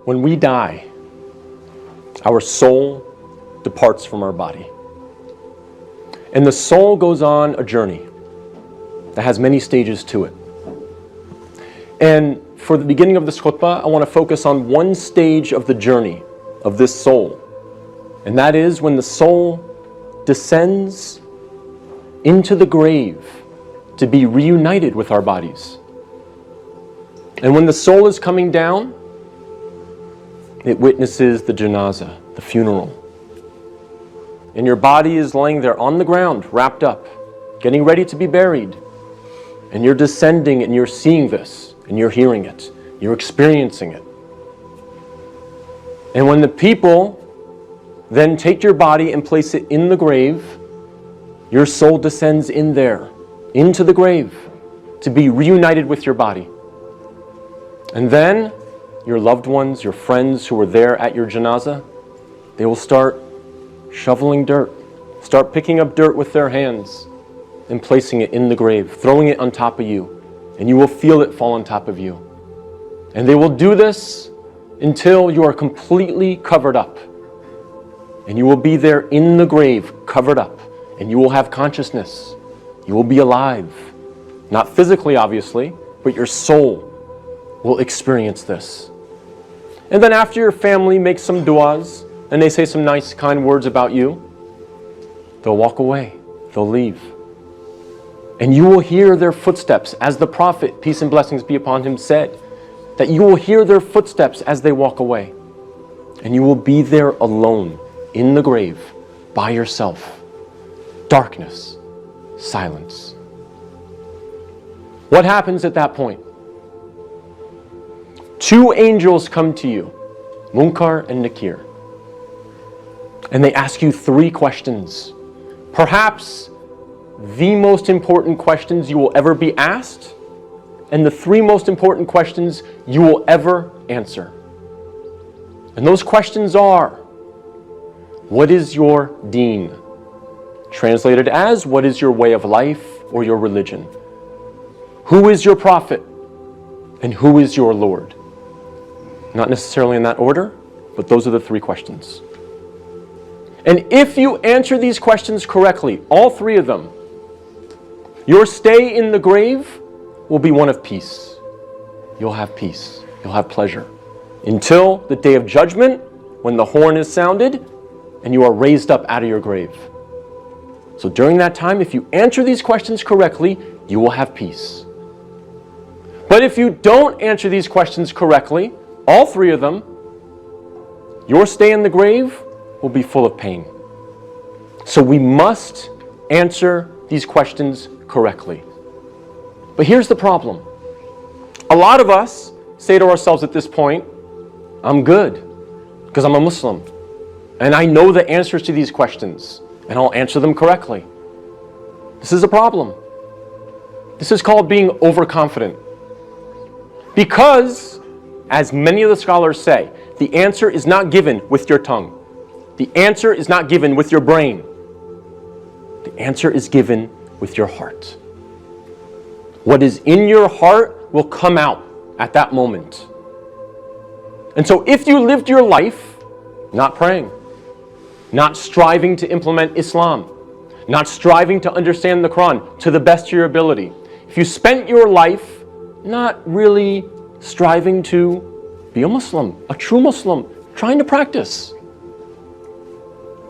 When we die, our soul departs from our body. And the soul goes on a journey that has many stages to it. And for the beginning of this khutbah, I want to focus on one stage of the journey of this soul. And that is when the soul descends into the grave to be reunited with our bodies. And when the soul is coming down, it witnesses the janazah, the funeral. And your body is laying there on the ground, wrapped up, getting ready to be buried. And you're descending and you're seeing this, and you're hearing it, you're experiencing it. And when the people then take your body and place it in the grave, your soul descends in there, into the grave, to be reunited with your body. And then your loved ones, your friends who were there at your janazah, they will start shoveling dirt, start picking up dirt with their hands and placing it in the grave, throwing it on top of you, and you will feel it fall on top of you. And they will do this until you are completely covered up. And you will be there in the grave, covered up, and you will have consciousness. You will be alive. Not physically, obviously, but your soul will experience this. And then after your family makes some du'as, and they say some nice, kind words about you, they'll walk away, they'll leave. And you will hear their footsteps, as the Prophet, peace and blessings be upon him, said, that you will hear their footsteps as they walk away. And you will be there alone, in the grave, by yourself. Darkness, silence. What happens at that point? Two angels come to you, Munkar and Nakir. And they ask you three questions. Perhaps the most important questions you will ever be asked, and the three most important questions you will ever answer. And those questions are, what is your deen? Translated as, what is your way of life or your religion? Who is your prophet? And who is your Lord? Not necessarily in that order, but those are the three questions. And if you answer these questions correctly, all three of them, your stay in the grave will be one of peace. You'll have peace. You'll have pleasure. Until the day of judgment, when the horn is sounded, and you are raised up out of your grave. So during that time, if you answer these questions correctly, you will have peace. But if you don't answer these questions correctly, all three of them, your stay in the grave will be full of pain. So we must answer these questions correctly. But here's the problem. A lot of us say to ourselves at this point, I'm good because I'm a Muslim and I know the answers to these questions and I'll answer them correctly. This is a problem. This is called being overconfident. Because, as many of the scholars say, the answer is not given with your tongue. The answer is not given with your brain. The answer is given with your heart. What is in your heart will come out at that moment. And so if you lived your life not praying, not striving to implement Islam, not striving to understand the Quran to the best of your ability, if you spent your life not really striving to be a Muslim, a true Muslim, trying to practice,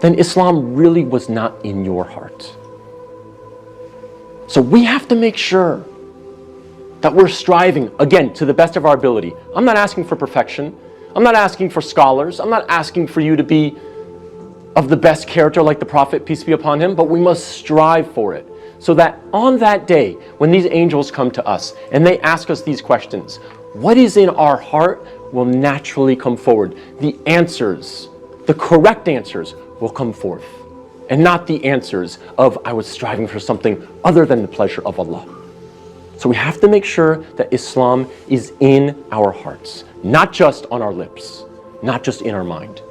then Islam really was not in your heart. So we have to make sure that we're striving, again, to the best of our ability. I'm not asking for perfection. I'm not asking for scholars. I'm not asking for you to be of the best character like the Prophet, peace be upon him, but we must strive for it. So that on that day, when these angels come to us and they ask us these questions, what is in our heart will naturally come forward. The answers, the correct answers will come forth. And not the answers of, I was striving for something other than the pleasure of Allah. So we have to make sure that Islam is in our hearts, not just on our lips, not just in our mind.